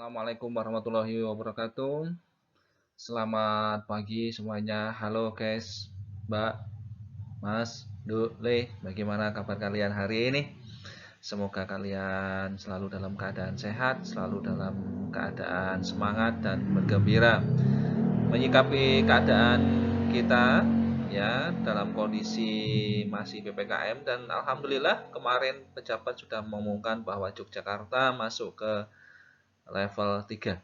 Assalamualaikum warahmatullahi wabarakatuh. Selamat pagi semuanya. Halo guys, Mbak, Mas, Le, bagaimana kabar kalian hari ini? Semoga kalian selalu dalam keadaan sehat, selalu dalam keadaan semangat dan bergembira menyikapi keadaan kita ya dalam kondisi masih PPKM, dan alhamdulillah kemarin pejabat sudah mengumumkan bahwa Yogyakarta masuk ke level 3.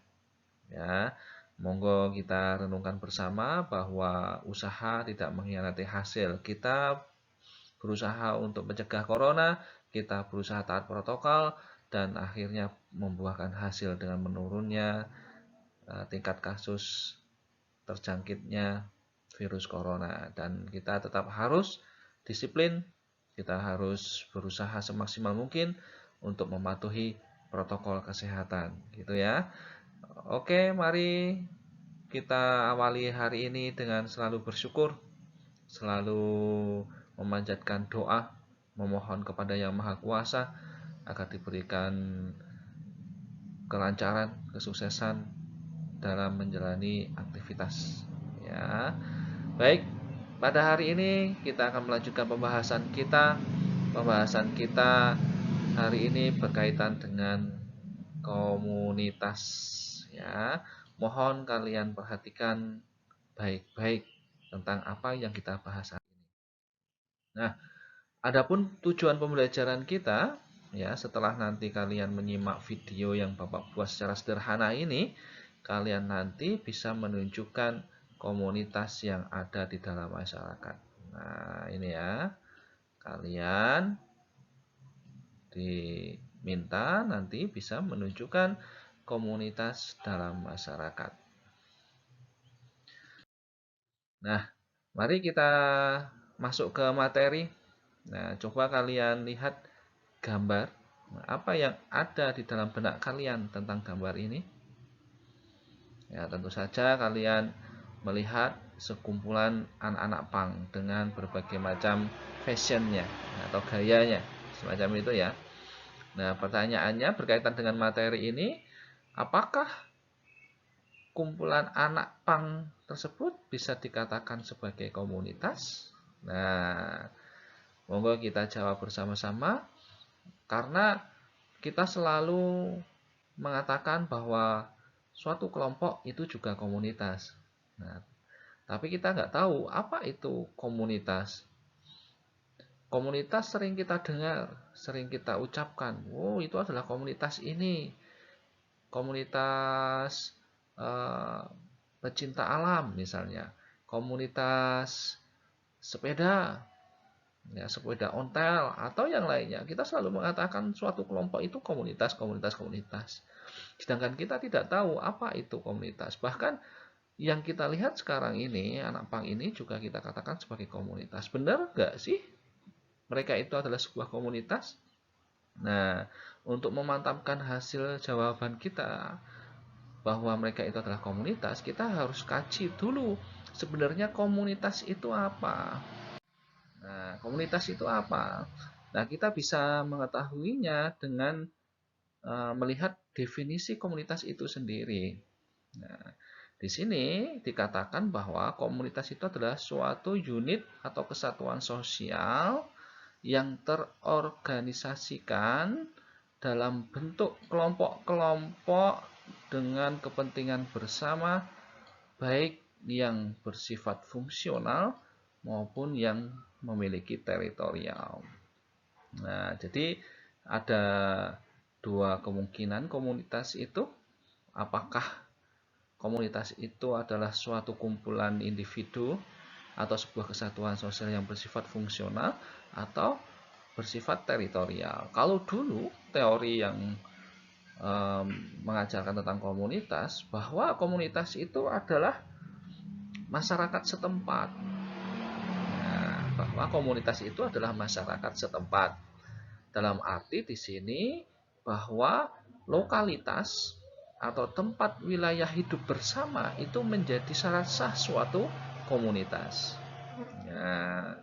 Ya, monggo kita renungkan bersama bahwa usaha tidak mengkhianati hasil. Kita berusaha untuk mencegah corona, kita berusaha taat protokol, dan akhirnya membuahkan hasil dengan menurunnya tingkat kasus terjangkitnya virus corona. Dan kita tetap harus disiplin, kita harus berusaha semaksimal mungkin untuk mematuhi protokol kesehatan, gitu ya. Oke, mari kita awali hari ini dengan selalu bersyukur, selalu memanjatkan doa, memohon kepada Yang Maha Kuasa agar diberikan kelancaran, kesuksesan dalam menjalani aktivitas. Ya, baik. Pada hari ini kita akan melanjutkan pembahasan kita. Pembahasan kita hari ini berkaitan dengan komunitas. Ya, mohon kalian perhatikan baik-baik tentang apa yang kita bahas hari ini. Nah, adapun tujuan pembelajaran kita, ya, setelah nanti kalian menyimak video yang Bapak buat secara sederhana ini, kalian nanti bisa menunjukkan komunitas yang ada di dalam masyarakat. Nah, ini ya, kalian diminta nanti bisa menunjukkan komunitas dalam masyarakat. Nah, mari kita masuk ke materi. Nah, coba kalian lihat gambar. Apa yang ada di dalam benak kalian tentang gambar ini? Ya, tentu saja kalian melihat sekumpulan anak-anak punk dengan berbagai macam fashionnya atau gayanya, semacam itu ya. Nah, pertanyaannya berkaitan dengan materi ini, apakah kumpulan anak punk tersebut bisa dikatakan sebagai komunitas? Nah, monggo kita jawab bersama-sama, karena kita selalu mengatakan bahwa suatu kelompok itu juga komunitas. Nah, tapi kita nggak tahu apa itu komunitas. Komunitas sering kita dengar, sering kita ucapkan, oh itu adalah komunitas ini, komunitas eh, pecinta alam misalnya, komunitas sepeda, ya, sepeda ontel atau yang lainnya. Kita selalu mengatakan suatu kelompok itu komunitas, komunitas, komunitas. Sedangkan kita tidak tahu apa itu komunitas. Bahkan yang kita lihat sekarang ini, anak pang ini juga kita katakan sebagai komunitas. Benar nggak sih mereka itu adalah sebuah komunitas? Nah, untuk memantapkan hasil jawaban kita bahwa mereka itu adalah komunitas, kita harus kaji dulu sebenarnya komunitas itu apa. Nah, komunitas itu apa? Nah, kita bisa mengetahuinya dengan melihat definisi komunitas itu sendiri. Nah, di sini dikatakan bahwa komunitas itu adalah suatu unit atau kesatuan sosial yang terorganisasikan dalam bentuk kelompok-kelompok dengan kepentingan bersama, baik yang bersifat fungsional maupun yang memiliki teritorial. Nah, jadi ada dua kemungkinan komunitas itu. Apakah komunitas itu adalah suatu kumpulan individu atau sebuah kesatuan sosial yang bersifat fungsional atau bersifat teritorial. Kalau dulu teori yang mengajarkan tentang komunitas, bahwa komunitas itu adalah masyarakat setempat. Nah, bahwa komunitas itu adalah masyarakat setempat. Dalam arti di sini bahwa lokalitas atau tempat wilayah hidup bersama itu menjadi syarat sah suatu komunitas. Nah,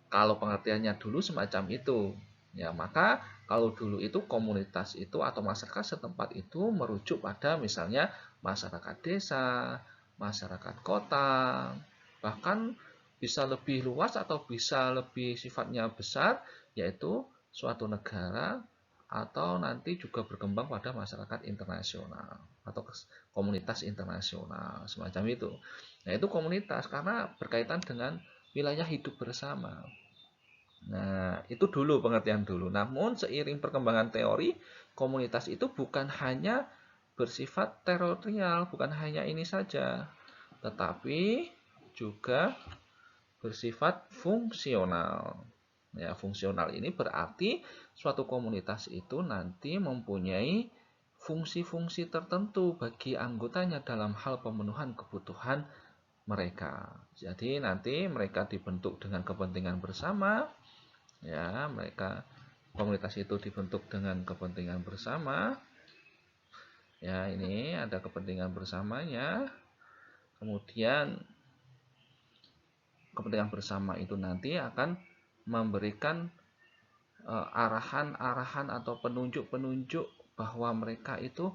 kalau pengertiannya dulu semacam itu, ya maka Kalau dulu itu komunitas itu atau masyarakat setempat itu merujuk pada misalnya masyarakat desa, masyarakat kota, bahkan bisa lebih luas atau bisa lebih sifatnya besar, yaitu suatu negara atau nanti juga berkembang pada masyarakat internasional atau komunitas internasional semacam itu. Nah, itu komunitas karena berkaitan dengan wilayah hidup bersama. Nah, itu dulu pengertian dulu. Namun seiring perkembangan teori, komunitas itu bukan hanya bersifat teritorial, bukan hanya ini saja, tetapi juga bersifat fungsional. Ya, fungsional ini berarti suatu komunitas itu nanti mempunyai fungsi-fungsi tertentu bagi anggotanya dalam hal pemenuhan kebutuhan mereka. Jadi nanti mereka dibentuk dengan kepentingan bersama, ya, mereka komunitas itu dibentuk dengan kepentingan bersama. Ya, ini ada kepentingan bersamanya. Kemudian kepentingan bersama itu nanti akan memberikan arahan-arahan atau penunjuk-penunjuk bahwa mereka itu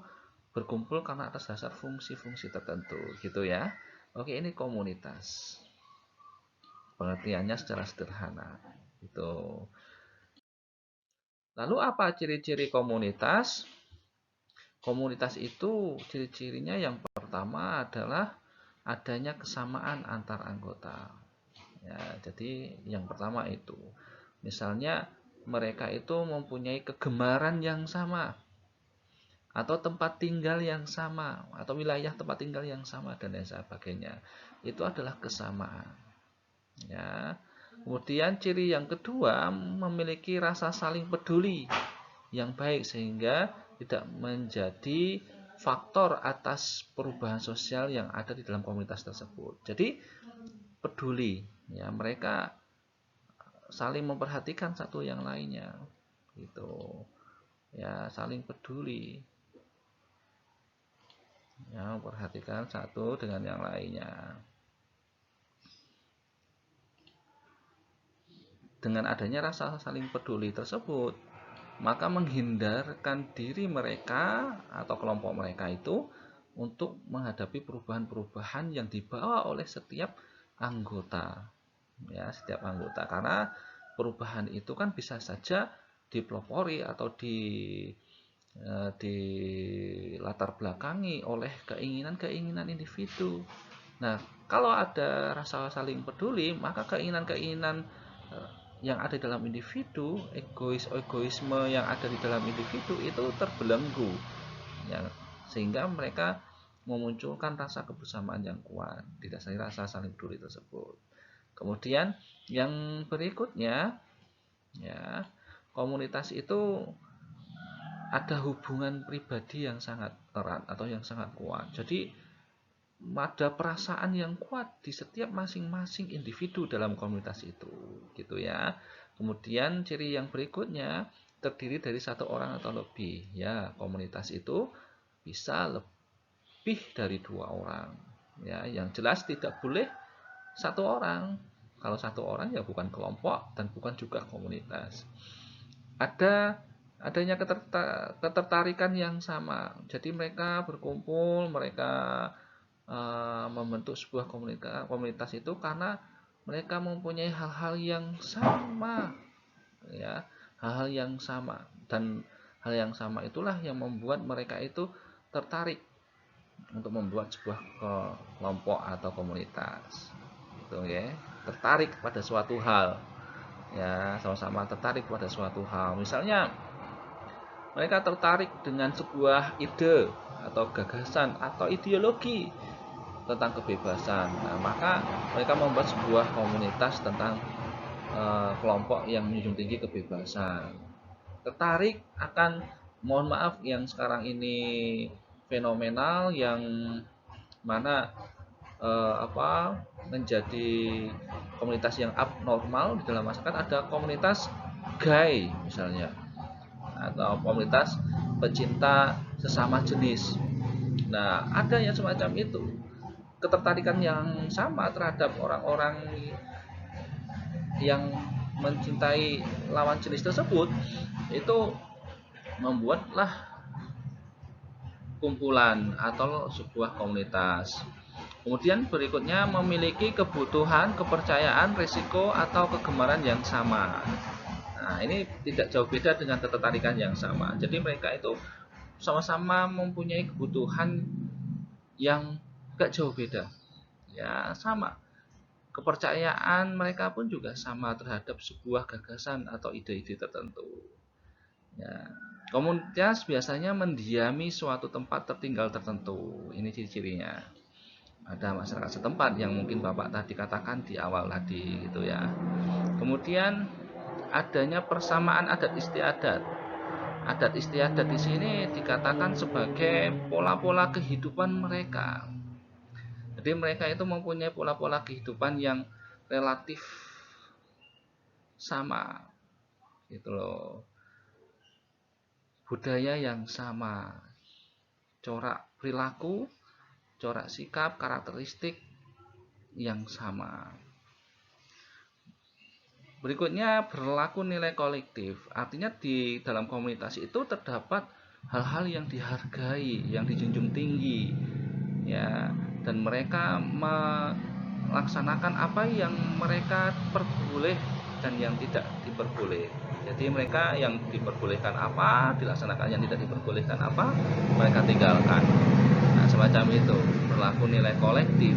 berkumpul karena atas dasar fungsi-fungsi tertentu, gitu ya. Oke, ini komunitas. Pengertiannya secara sederhana. Itu. Lalu apa ciri-ciri komunitas? Komunitas itu ciri-cirinya yang pertama adalah adanya kesamaan antar anggota. Ya, jadi yang pertama itu, misalnya mereka itu mempunyai kegemaran yang sama, atau tempat tinggal yang sama, atau wilayah tempat tinggal yang sama dan lain sebagainya. Itu adalah kesamaan. Ya. Kemudian ciri yang kedua, memiliki rasa saling peduli yang baik sehingga tidak menjadi faktor atas perubahan sosial yang ada di dalam komunitas tersebut. Jadi peduli, ya, mereka saling memperhatikan satu yang lainnya, gitu. Ya, saling peduli, ya, memperhatikan satu dengan yang lainnya. Dengan adanya rasa saling peduli tersebut, maka menghindarkan diri mereka atau kelompok mereka itu untuk menghadapi perubahan-perubahan yang dibawa oleh setiap anggota. Ya, setiap anggota, karena perubahan itu kan bisa saja dipelopori atau di latar belakangi oleh keinginan-keinginan individu. Nah, kalau ada rasa saling peduli, maka keinginan-keinginan yang ada dalam individu, egoisme yang ada di dalam individu itu terbelenggu, ya, sehingga mereka memunculkan rasa kebersamaan yang kuat, didasari rasa saling peduli tersebut. Kemudian yang berikutnya, ya, komunitas itu ada hubungan pribadi yang sangat erat atau yang sangat kuat. Jadi ada perasaan yang kuat di setiap masing-masing individu dalam komunitas itu, gitu ya. Kemudian ciri yang berikutnya, terdiri dari satu orang atau lebih. Ya, komunitas itu bisa lebih dari 2 orang. Ya, yang jelas tidak boleh satu orang. Kalau satu orang ya bukan kelompok dan bukan juga komunitas. Adanya ketertarikan yang sama. Jadi mereka berkumpul, mereka membentuk sebuah komunitas itu karena mereka mempunyai hal-hal yang sama, ya, hal-hal yang sama, dan hal yang sama itulah yang membuat mereka itu tertarik untuk membuat sebuah kelompok atau komunitas, gitu ya, tertarik pada suatu hal, ya, sama-sama tertarik pada suatu hal. Misalnya mereka tertarik dengan sebuah ide atau gagasan atau ideologi tentang kebebasan. Nah, maka mereka membuat sebuah komunitas tentang kelompok yang menjunjung tinggi kebebasan. Tertarik akan, mohon maaf, yang sekarang ini fenomenal, yang mana menjadi komunitas yang abnormal di dalam masyarakat, ada komunitas gay misalnya, atau komunitas pecinta sesama jenis. Nah, ada yang semacam itu, ketertarikan yang sama terhadap orang-orang yang mencintai lawan jenis tersebut, itu membuatlah kumpulan atau sebuah komunitas. Kemudian berikutnya memiliki kebutuhan, kepercayaan, risiko atau kegemaran yang sama. Nah, ini tidak jauh beda dengan ketertarikan yang sama. Jadi mereka itu sama-sama mempunyai kebutuhan yang gak jauh beda. Ya, sama. Kepercayaan mereka pun juga sama terhadap sebuah gagasan atau ide-ide tertentu. Ya, komunitas biasanya mendiami suatu tempat tertinggal tertentu. Ini ciri-cirinya. Ada masyarakat setempat yang mungkin Bapak tadi katakan di awal tadi gitu ya. Kemudian adanya persamaan adat istiadat. Adat istiadat di sini dikatakan sebagai pola-pola kehidupan mereka. Jadi mereka itu mempunyai pola-pola kehidupan yang relatif sama gitu loh. Budaya yang sama, corak perilaku, corak sikap, karakteristik yang sama. Berikutnya berlaku nilai kolektif. Artinya di dalam komunitas itu terdapat hal-hal yang dihargai, yang dijunjung tinggi. Ya, dan mereka melaksanakan apa yang mereka perboleh dan yang tidak diperboleh. Jadi mereka yang diperbolehkan apa, dilaksanakan, yang tidak diperbolehkan apa, mereka tinggalkan. Nah, semacam itu. Berlaku nilai kolektif.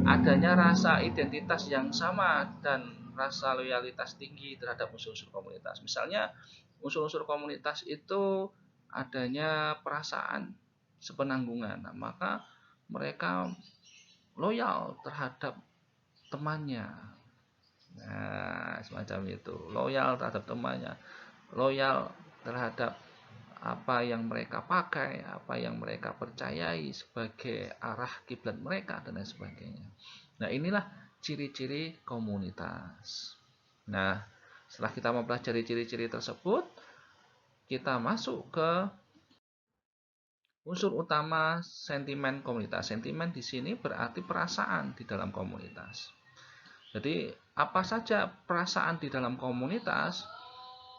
Adanya rasa identitas yang sama dan rasa loyalitas tinggi terhadap unsur-unsur komunitas. Misalnya unsur-unsur komunitas itu adanya perasaan sepenanggungan. Nah, maka mereka loyal terhadap temannya. Nah, semacam itu. Loyal terhadap temannya. Loyal terhadap apa yang mereka pakai, apa yang mereka percayai sebagai arah kiblat mereka dan lain sebagainya. Nah, inilah ciri-ciri komunitas. Nah, setelah kita mempelajari ciri-ciri tersebut, kita masuk ke unsur utama sentimen komunitas. Sentimen di sini berarti perasaan di dalam komunitas. Jadi, apa saja perasaan di dalam komunitas?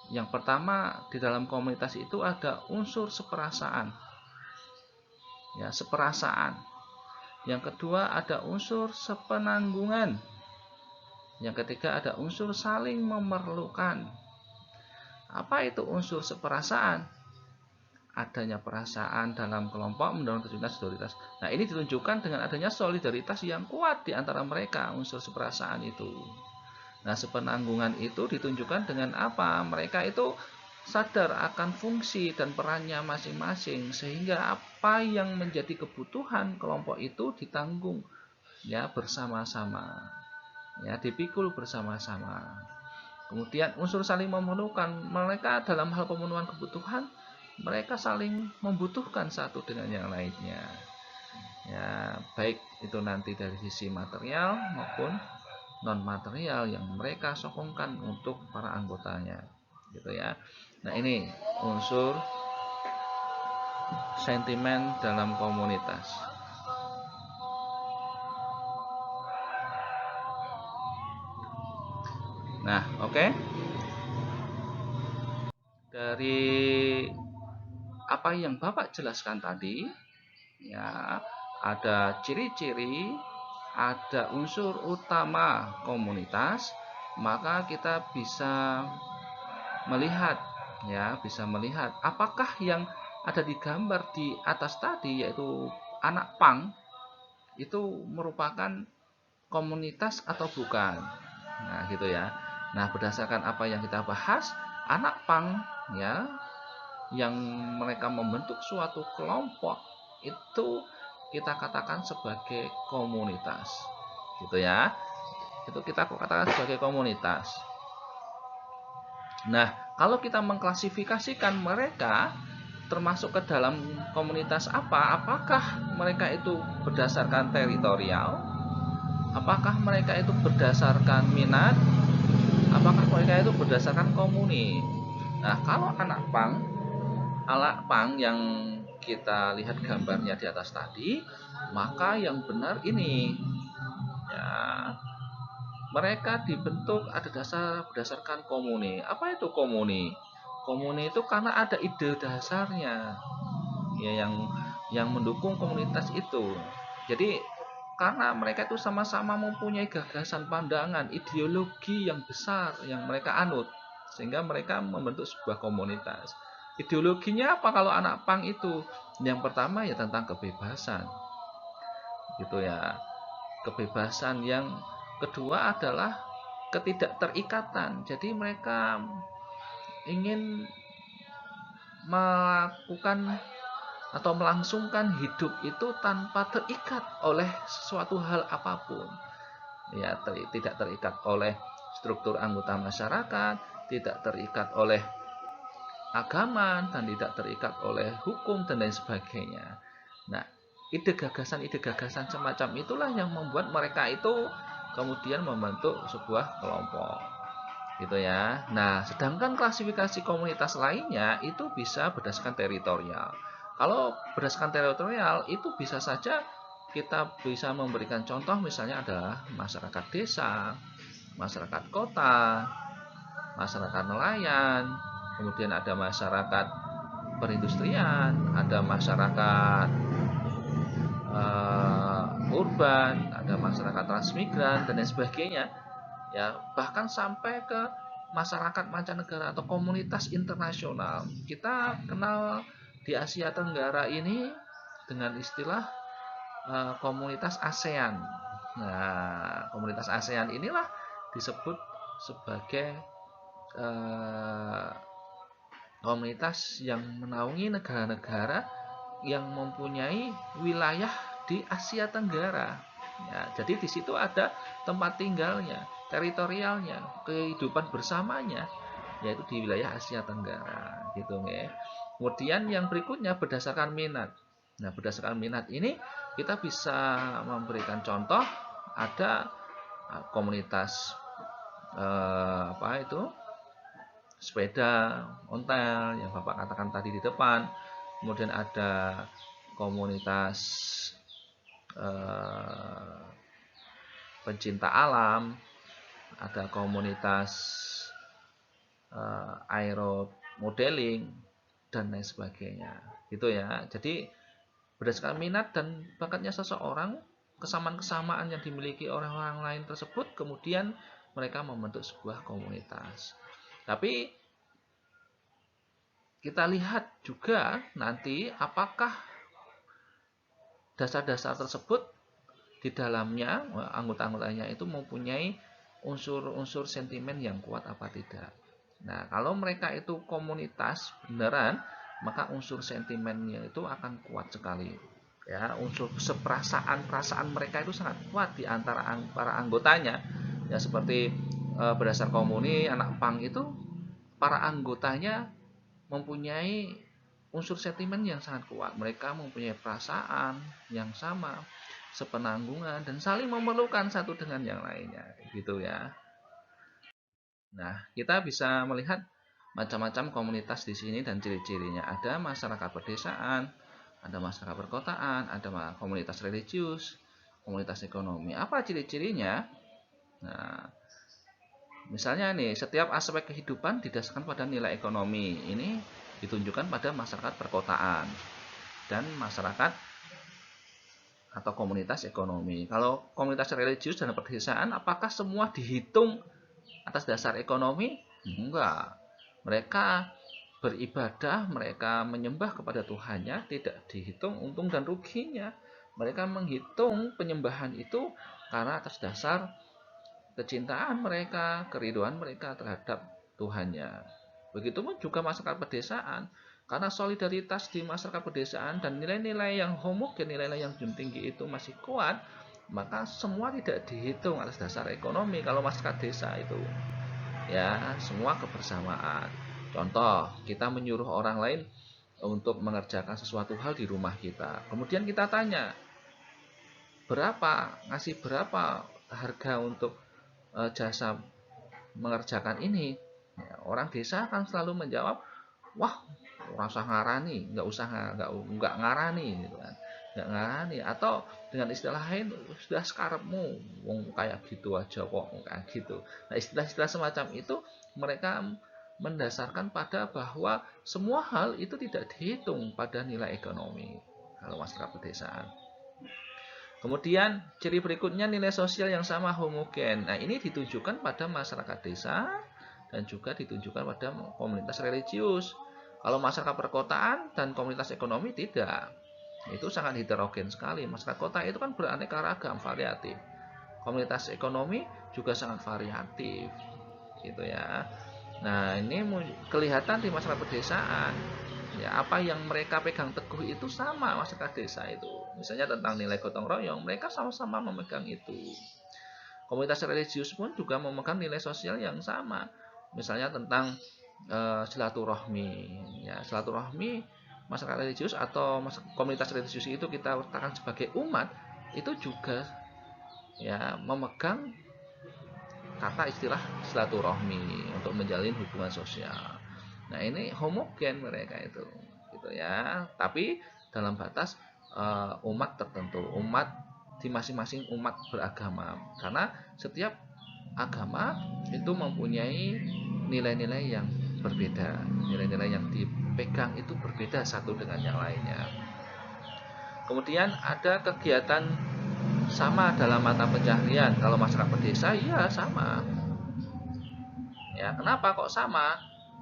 Yang pertama, di dalam komunitas itu ada unsur seperasaan. Ya, seperasaan. Yang kedua ada unsur sepenanggungan. Yang ketiga ada unsur saling memerlukan. Apa itu unsur seperasaan? Adanya perasaan dalam kelompok mendorong tercipta solidaritas. Nah, ini ditunjukkan dengan adanya solidaritas yang kuat di antara mereka, unsur seperasaan itu. Nah, sepenanggungan itu ditunjukkan dengan apa? Mereka itu sadar akan fungsi dan perannya masing-masing, sehingga apa yang menjadi kebutuhan kelompok itu ditanggung ya bersama-sama. Ya, dipikul bersama-sama. Kemudian unsur saling memerlukan, mereka dalam hal pemenuhan kebutuhan, mereka saling membutuhkan satu dengan yang lainnya. Ya, baik itu nanti dari sisi material maupun non material yang mereka sokongkan untuk para anggotanya gitu ya. Nah, ini unsur sentimen dalam komunitas. Nah, oke. Dari apa yang Bapak jelaskan tadi ya, ada ciri-ciri, ada unsur utama komunitas, maka kita bisa melihat apakah yang ada di gambar di atas tadi, yaitu anak pang, itu merupakan komunitas atau bukan. Nah, gitu ya. Nah, berdasarkan apa yang kita bahas, anak pang ya yang mereka membentuk suatu kelompok itu kita katakan sebagai komunitas. Gitu ya. Itu kita katakan sebagai komunitas. Nah, kalau kita mengklasifikasikan mereka termasuk ke dalam komunitas apa? Apakah mereka itu berdasarkan teritorial? Apakah mereka itu berdasarkan minat? Apakah mereka itu berdasarkan komuni? Nah, kalau anak pang yang kita lihat gambarnya di atas tadi, maka yang benar ini ya, mereka dibentuk berdasarkan komuni. Apa itu komuni? Komuni itu karena ada ide dasarnya, ya, yang mendukung komunitas itu. Jadi karena mereka itu sama-sama mempunyai gagasan, pandangan, ideologi yang besar yang mereka anut, sehingga mereka membentuk sebuah komunitas. Ideologinya apa kalau anak pang itu? Yang pertama ya tentang kebebasan, gitu ya. Kebebasan. Yang kedua adalah ketidakterikatan. Jadi mereka ingin melakukan atau melangsungkan hidup itu tanpa terikat oleh sesuatu hal apapun. Ya, tidak terikat oleh struktur anggota masyarakat, tidak terikat oleh agama, dan tidak terikat oleh hukum dan lain sebagainya. Nah, ide gagasan semacam itulah yang membuat mereka itu kemudian membentuk sebuah kelompok, gitu ya. Nah, sedangkan klasifikasi komunitas lainnya itu bisa berdasarkan teritorial. Kalau berdasarkan teritorial itu bisa saja kita bisa memberikan contoh, misalnya adalah masyarakat desa, masyarakat kota, masyarakat nelayan, kemudian ada masyarakat perindustrian, ada masyarakat urban, ada masyarakat transmigran dan lain sebagainya. Ya, bahkan sampai ke masyarakat mancanegara atau komunitas internasional. Kita kenal di Asia Tenggara ini dengan istilah komunitas ASEAN. Nah, komunitas ASEAN inilah disebut sebagai komunitas yang menaungi negara-negara yang mempunyai wilayah di Asia Tenggara. Ya, jadi di situ ada tempat tinggalnya, teritorialnya, kehidupan bersamanya, yaitu di wilayah Asia Tenggara, gitu ya. Kemudian yang berikutnya berdasarkan minat. Nah, berdasarkan minat ini kita bisa memberikan contoh, ada komunitas apa itu? Sepeda ontel yang Bapak katakan tadi di depan. Kemudian ada komunitas pencinta alam, ada komunitas aero modeling dan lain sebagainya, gitu ya. Jadi berdasarkan minat dan bakatnya seseorang, kesamaan-kesamaan yang dimiliki oleh orang lain tersebut, kemudian mereka membentuk sebuah komunitas. Tapi kita lihat juga nanti apakah dasar-dasar tersebut di dalamnya anggota-anggotanya itu mempunyai unsur-unsur sentimen yang kuat apa tidak. Nah, kalau mereka itu komunitas beneran, maka unsur sentimennya itu akan kuat sekali. Ya, unsur perasaan mereka itu sangat kuat di antara para anggotanya. Ya, seperti berdasar komuni anak pang itu para anggotanya mempunyai unsur sentimen yang sangat kuat. Mereka mempunyai perasaan yang sama, sepenanggungan, dan saling memerlukan satu dengan yang lainnya, gitu ya. Nah, kita bisa melihat macam-macam komunitas di sini dan ciri-cirinya. Ada masyarakat pedesaan, ada masyarakat perkotaan, ada komunitas religius, komunitas ekonomi. Apa ciri-cirinya? Nah, misalnya nih, setiap aspek kehidupan didasarkan pada nilai ekonomi. Ini ditunjukkan pada masyarakat perkotaan dan masyarakat atau komunitas ekonomi. Kalau komunitas religius dan pedesaan, apakah semua dihitung atas dasar ekonomi? Enggak. Mereka beribadah, mereka menyembah kepada Tuhannya, tidak dihitung untung dan ruginya. Mereka menghitung penyembahan itu karena atas dasar kecintaan mereka, keriduan mereka terhadap Tuhannya. Begitupun juga masyarakat pedesaan, karena solidaritas di masyarakat pedesaan dan nilai-nilai yang homogen, nilai-nilai yang junjung tinggi itu masih kuat, maka semua tidak dihitung atas dasar ekonomi. Kalau masyarakat desa itu, ya, semua kebersamaan. Contoh, kita menyuruh orang lain untuk mengerjakan sesuatu hal di rumah kita. Kemudian kita tanya, ngasih berapa harga untuk jasa mengerjakan ini? Ya, orang desa akan selalu menjawab, wah, nggak usah ngarani, nggak ngarani, gitu kan. nggak ngarani, atau dengan istilah lain sudah sekarepmu, wong kayak gitu aja kok kayak gitu. Nah, istilah-istilah semacam itu mereka mendasarkan pada bahwa semua hal itu tidak dihitung pada nilai ekonomi kalau masyarakat pedesaan. Kemudian ciri berikutnya nilai sosial yang sama homogen. Nah, ini ditujukan pada masyarakat desa dan juga ditunjukkan pada komunitas religius. Kalau masyarakat perkotaan dan komunitas ekonomi tidak. Itu sangat heterogen sekali. Masyarakat kota itu kan beraneka ragam, variatif. Komunitas ekonomi juga sangat variatif, gitu ya. Nah, ini kelihatan di masyarakat pedesaan. Ya, apa yang mereka pegang teguh itu sama masyarakat desa itu. Misalnya tentang nilai gotong royong, mereka sama-sama memegang itu. Komunitas religius pun juga memegang nilai sosial yang sama. Misalnya tentang silaturahmi. Ya, silaturahmi masyarakat religius atau komunitas religius itu kita katakan sebagai umat itu juga ya memegang kata istilah silaturahmi untuk menjalin hubungan sosial. Nah, ini homogen mereka itu, gitu ya. Tapi dalam batas umat tertentu, umat di masing-masing umat beragama. Karena setiap agama itu mempunyai nilai-nilai yang berbeda, nilai-nilai yang dipegang itu berbeda satu dengan yang lainnya. Kemudian ada kegiatan sama dalam mata pencaharian. Kalau masyarakat pedesa, ya sama. Ya, kenapa kok sama?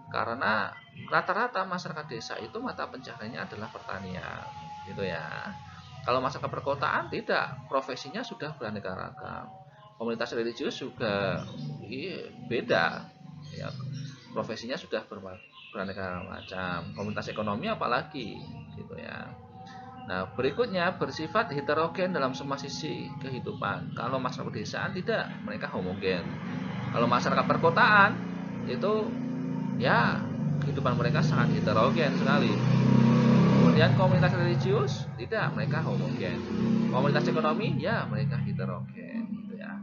Karena rata-rata masyarakat desa itu mata pencahariannya adalah pertanian, gitu ya. Kalau masyarakat perkotaan tidak, profesinya sudah beraneka ragam. Komunitas religius juga beda, ya, profesinya sudah beraneka macam. Komunitas ekonomi apalagi, gitu ya. Nah, berikutnya bersifat heterogen dalam semua sisi kehidupan. Kalau masyarakat pedesaan tidak, mereka homogen. Kalau masyarakat perkotaan itu ya kehidupan mereka sangat heterogen sekali. Kemudian komunitas religius tidak, mereka homogen. Komunitas ekonomi ya mereka heterogen, gitu ya.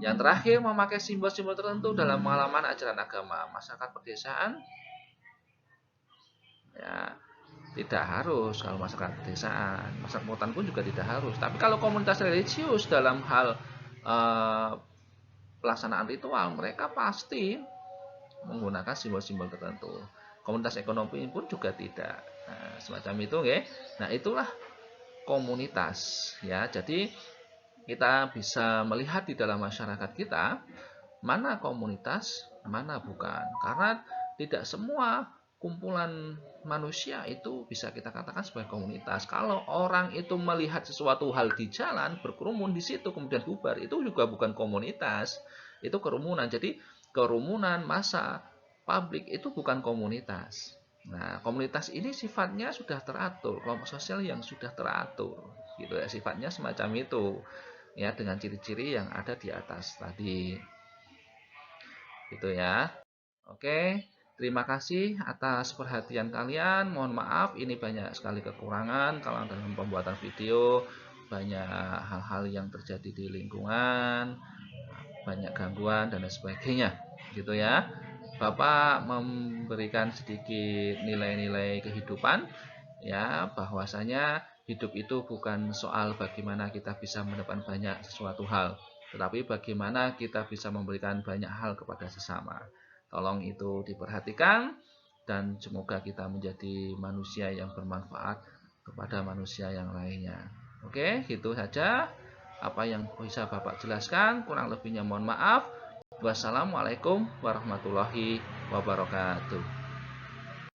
Yang terakhir, memakai simbol-simbol tertentu dalam pengalaman ajaran agama. Masyarakat pedesaan ya tidak harus. Kalau masyarakat pedesaan, masyarakat perkotaan pun juga tidak harus. Tapi kalau komunitas religius dalam hal pelaksanaan ritual, mereka pasti menggunakan simbol-simbol tertentu. Komunitas ekonomi pun juga tidak. Nah, semacam itu, ya. Nah, itulah komunitas, ya. Jadi kita bisa melihat di dalam masyarakat kita mana komunitas, mana bukan. Karena tidak semua kumpulan manusia itu bisa kita katakan sebagai komunitas. Kalau orang itu melihat sesuatu hal di jalan, berkerumun di situ kemudian bubar, itu juga bukan komunitas, itu kerumunan. Jadi kerumunan massa publik itu bukan komunitas. Nah, komunitas ini sifatnya sudah teratur, kelompok sosial yang sudah teratur, gitu ya, sifatnya semacam itu, ya, dengan ciri-ciri yang ada di atas tadi, gitu ya. Oke, terima kasih atas perhatian kalian. Mohon maaf, ini banyak sekali kekurangan kalau dalam pembuatan video, banyak hal-hal yang terjadi di lingkungan, banyak gangguan dan lain sebagainya, gitu ya. Bapak memberikan sedikit nilai-nilai kehidupan, ya, bahwasanya hidup itu bukan soal bagaimana kita bisa mendapatkan banyak sesuatu hal, tetapi bagaimana kita bisa memberikan banyak hal kepada sesama. Tolong itu diperhatikan dan semoga kita menjadi manusia yang bermanfaat kepada manusia yang lainnya. Oke, gitu saja apa yang bisa Bapak jelaskan, kurang lebihnya mohon maaf. Wassalamualaikum warahmatullahi wabarakatuh.